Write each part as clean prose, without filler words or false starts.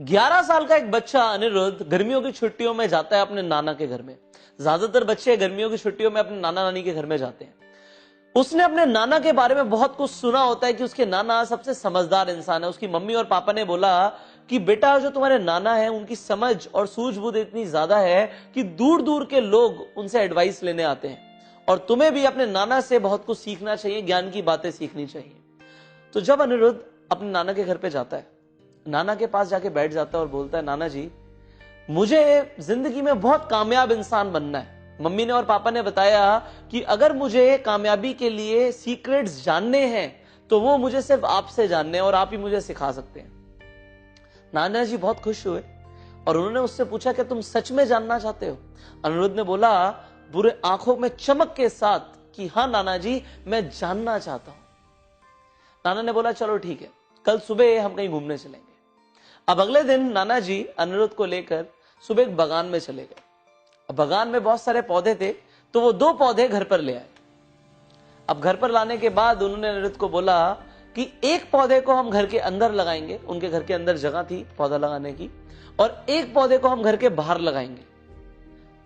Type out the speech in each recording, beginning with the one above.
11 साल का एक बच्चा अनिरुद्ध गर्मियों की छुट्टियों में जाता है अपने नाना के घर में। ज्यादातर बच्चे गर्मियों की छुट्टियों में अपने नाना नानी के घर में जाते हैं। उसने अपने नाना के बारे में बहुत कुछ सुना होता है कि उसके नाना सबसे समझदार इंसान है। उसकी मम्मी और पापा ने बोला कि बेटा, जो तुम्हारे नाना है उनकी समझ और सूझबूझ इतनी ज्यादा है कि दूर दूर के लोग उनसे एडवाइस लेने आते हैं, और तुम्हें भी अपने नाना से बहुत कुछ सीखना चाहिए, ज्ञान की बातें सीखनी चाहिए। तो जब अनिरुद्ध अपने नाना के घर पे जाता है, नाना के पास जाके बैठ जाता है और बोलता है, नाना जी, मुझे जिंदगी में बहुत कामयाब इंसान बनना है। मम्मी ने और पापा ने बताया कि अगर मुझे कामयाबी के लिए सीक्रेट्स जानने हैं तो वो मुझे सिर्फ आपसे जानने हैं और आप ही मुझे सिखा सकते हैं। नाना जी बहुत खुश हुए और उन्होंने उससे पूछा कि तुम सच में जानना चाहते हो? अनिरुद्ध ने बोला बुरे आंखों में चमक के साथ कि हाँ नाना जी, मैं जानना चाहता हूं। नाना ने बोला चलो ठीक है, कल सुबह हम कहीं घूमने चलेंगे। अब अगले दिन नाना जी अनिरुद्ध को लेकर सुबह एक बागान में चले गए। अब बागान में बहुत सारे पौधे थे, तो वो 2 पौधे घर पर ले आए। अब घर पर लाने के बाद उन्होंने अनिरुद्ध को बोला कि एक पौधे को हम घर के अंदर लगाएंगे, उनके घर के अंदर जगह थी पौधा लगाने की, और एक पौधे को हम घर के बाहर लगाएंगे।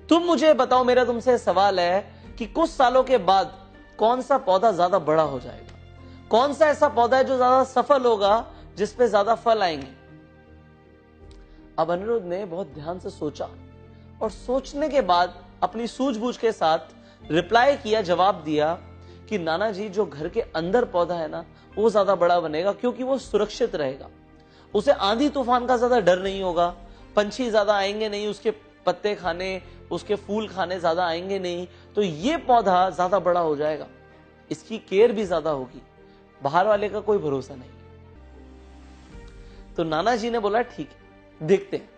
तुम मुझे बताओ, मेरा तुमसे सवाल है कि कुछ सालों के बाद कौन सा पौधा ज्यादा बड़ा हो जाएगा? कौन सा ऐसा पौधा है जो ज्यादा सफल होगा, जिसपे ज्यादा फल आएंगे? अब अनिरुद्ध ने बहुत ध्यान से सोचा और सोचने के बाद अपनी सूझबूझ के साथ रिप्लाई किया, जवाब दिया कि नाना जी, जो घर के अंदर पौधा है ना, वो ज्यादा बड़ा बनेगा, क्योंकि वो सुरक्षित रहेगा। उसे आंधी तूफान का ज्यादा डर नहीं होगा, पंछी ज्यादा आएंगे नहीं उसके पत्ते खाने, उसके फूल खाने ज्यादा आएंगे नहीं, तो ये पौधा ज्यादा बड़ा हो जाएगा। इसकी केयर भी ज्यादा होगी, बाहर वाले का कोई भरोसा नहीं। तो नाना जी ने बोला ठीक है, देखते हैं,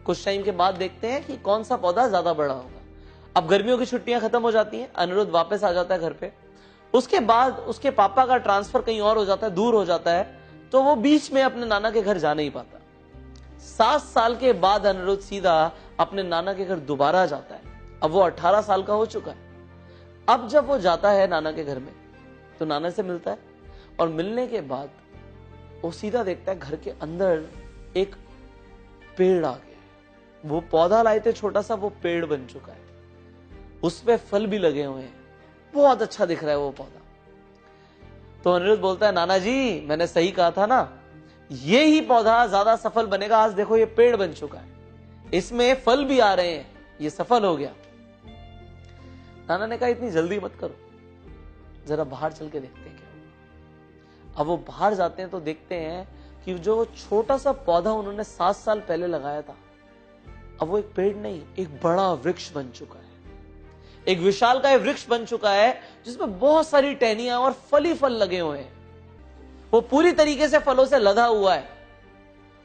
कुछ टाइम के बाद देखते हैं कि कौन सा पौधा ज्यादा बड़ा होगा। अब गर्मियों की छुट्टियां खत्म हो जाती हैं, अनिरुद्ध वापस आ जाता है घर पे। उसके बाद उसके पापा का ट्रांसफर कहीं और हो जाता है, दूर हो जाता है, तो वो बीच में अपने नाना के घर जा नहीं पाता। 7 साल के बाद अनिरुद्ध सीधा अपने नाना के घर दोबारा जाता है। अब वो 18 साल का हो चुका है। अब जब वो जाता है नाना के घर में, तो नाना से मिलता है, और मिलने के बाद वो सीधा देखता है घर के अंदर एक पेड़ आ गया। वो पौधा लाए थे छोटा सा, वो पेड़ बन चुका है, उस पे फल भी लगे हुए हैं, बहुत अच्छा दिख रहा है वो पौधा। तो अनिरुद्ध बोलता है, नाना जी, मैंने सही कहा था ना, ये ही पौधा ज्यादा सफल बनेगा। आज देखो ये पेड़ बन चुका है, इसमें फल भी आ रहे हैं, ये सफल हो गया। नाना ने कहा इतनी जल्दी मत करो, जरा बाहर चल के देखते हैं क्या होगा। अब वो बाहर जाते हैं तो देखते हैं कि जो छोटा सा पौधा उन्होंने 7 साल पहले लगाया था, अब वो एक पेड़ नहीं, एक बड़ा वृक्ष बन चुका है। एक विशालकाय वृक्ष बन चुका है, जिसमें बहुत सारी टहनियां और फल ही फल लगे हुए हैं। वो पूरी तरीके से फलों से लदा हुआ है।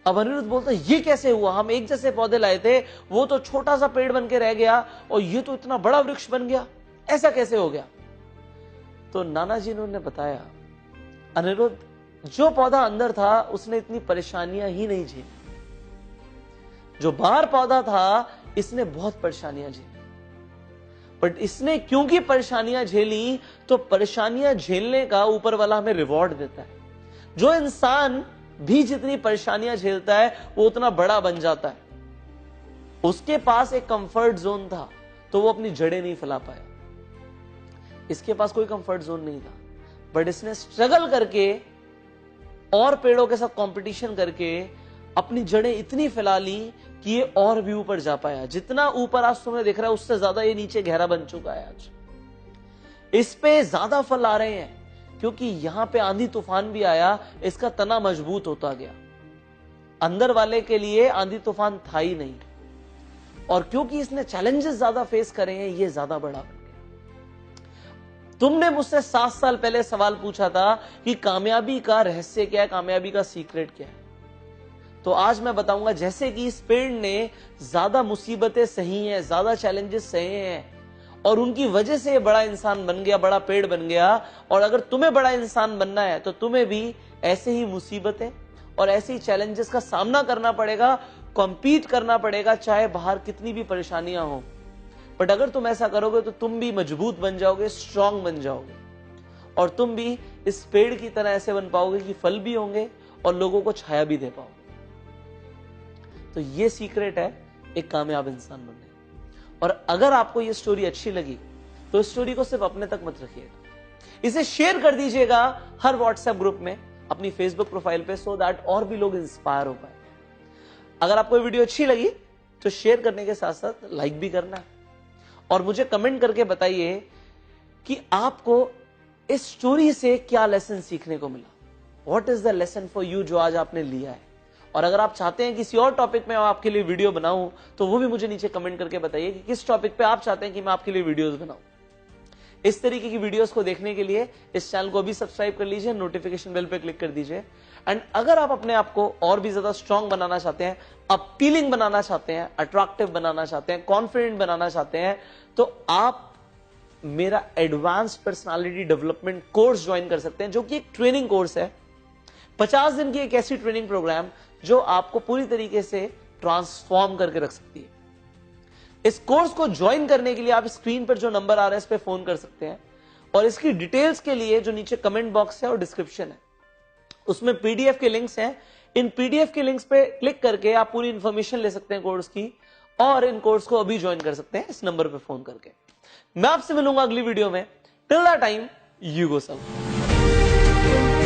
अब अनिरुद्ध बोलता है, ये कैसे हुआ? हम एक जैसे पौधे लाए थे, वो तो छोटा सा पेड़ बन के रह गया और ये तो इतना बड़ा वृक्ष बन गया, ऐसा कैसे हो गया? तो नाना जी ने उन्हें बताया, अनिरुद्ध, जो पौधा अंदर था उसने इतनी परेशानियां ही नहीं झेली, जो बाहर पौधा था इसने बहुत परेशानियां झेली। बट इसने क्योंकि परेशानियां झेली, तो परेशानियां झेलने का ऊपर वाला हमें रिवॉर्ड देता है। जो इंसान भी जितनी परेशानियां झेलता है वो उतना बड़ा बन जाता है। उसके पास एक कंफर्ट जोन था, तो वो अपनी जड़ें नहीं फैला पाया। इसके पास कोई कंफर्ट जोन नहीं था, बट इसने स्ट्रगल करके और पेड़ों के साथ कंपटीशन करके अपनी जड़ें इतनी फैला ली कि ये और भी ऊपर जा पाया। जितना ऊपर आज तुम्हें दिख रहा है, उससे ज्यादा ये नीचे गहरा बन चुका है। आज इस पे ज्यादा फल आ रहे हैं, क्योंकि यहां पे आंधी तूफान भी आया, इसका तना मजबूत होता गया। अंदर वाले के लिए आंधी तूफान था ही नहीं, और क्योंकि इसने चैलेंजेस ज्यादा फेस करे हैं, ये ज्यादा बड़ा बन गया। तुमने मुझसे 7 साल पहले सवाल पूछा था कि कामयाबी का रहस्य क्या है, कामयाबी का सीक्रेट क्या है, तो आज मैं बताऊंगा। जैसे कि इस पेड़ ने ज्यादा मुसीबतें सही हैं, ज्यादा चैलेंजेस सहे हैं, और उनकी वजह से ये बड़ा इंसान बन गया, बड़ा पेड़ बन गया। और अगर तुम्हें बड़ा इंसान बनना है, तो तुम्हें भी ऐसे ही मुसीबतें और ऐसे ही चैलेंजेस का सामना करना पड़ेगा, कॉम्पीट करना पड़ेगा, चाहे बाहर कितनी भी परेशानियां हो। बट अगर तुम ऐसा करोगे तो तुम भी मजबूत बन जाओगे, स्ट्रांग बन जाओगे, और तुम भी इस पेड़ की तरह ऐसे बन पाओगे कि फल भी होंगे और लोगों को छाया भी दे पाओगे। तो ये सीक्रेट है एक कामयाब इंसान बनने का। और अगर आपको ये स्टोरी अच्छी लगी तो इस स्टोरी को सिर्फ अपने तक मत रखिएगा, इसे शेयर कर दीजिएगा हर व्हाट्सएप ग्रुप में, अपनी फेसबुक प्रोफाइल पे, सो दैट और भी लोग इंस्पायर हो पाए। अगर आपको वीडियो अच्छी लगी तो शेयर करने के साथ साथ लाइक भी करना है और मुझे कमेंट करके बताइए कि आपको इस स्टोरी से क्या लेसन सीखने को मिला। What is the lesson for you जो आज आपने लिया है। और अगर आप चाहते हैं किसी और टॉपिक में आपके लिए वीडियो बनाऊं तो वो भी मुझे नीचे कमेंट करके बताइए कि किस टॉपिक पे आप चाहते हैं कि मैं आपके लिए वीडियोस बनाऊं। इस तरीके की वीडियोस को देखने के लिए इस चैनल को अभी सब्सक्राइब कर लीजिए, नोटिफिकेशन बेल पे क्लिक कर दीजिए। एंड अगर आप अपने आप को और भी ज्यादा स्ट्रांग बनाना चाहते हैं, अपीलिंग बनाना चाहते हैं, अट्रैक्टिव बनाना चाहते हैं, कॉन्फिडेंट बनाना चाहते हैं, तो आप मेरा advance personality development course join कर सकते हैं, जो कि एक ट्रेनिंग कोर्स है। 50 दिन की एक ऐसी ट्रेनिंग प्रोग्राम जो आपको पूरी तरीके से ट्रांसफॉर्म करके रख सकती है। इस कोर्स को ज्वाइन करने के लिए आप स्क्रीन पर जो नंबर आ रहा है इस पे फोन कर सकते हैं और इसकी डिटेल्स के लिए जो नीचे कमेंट बॉक्स है और डिस्क्रिप्शन है उसमें पीडीएफ के लिंक्स हैं। इन पीडीएफ के लिंक्स पे क्लिक करके आप पूरी इंफॉर्मेशन ले सकते हैं कोर्स की और इन कोर्स को अभी ज्वाइन कर सकते हैं इस नंबर पे फोन करके। मैं आपसे मिलूंगा अगली वीडियो में। Till that time, you go some.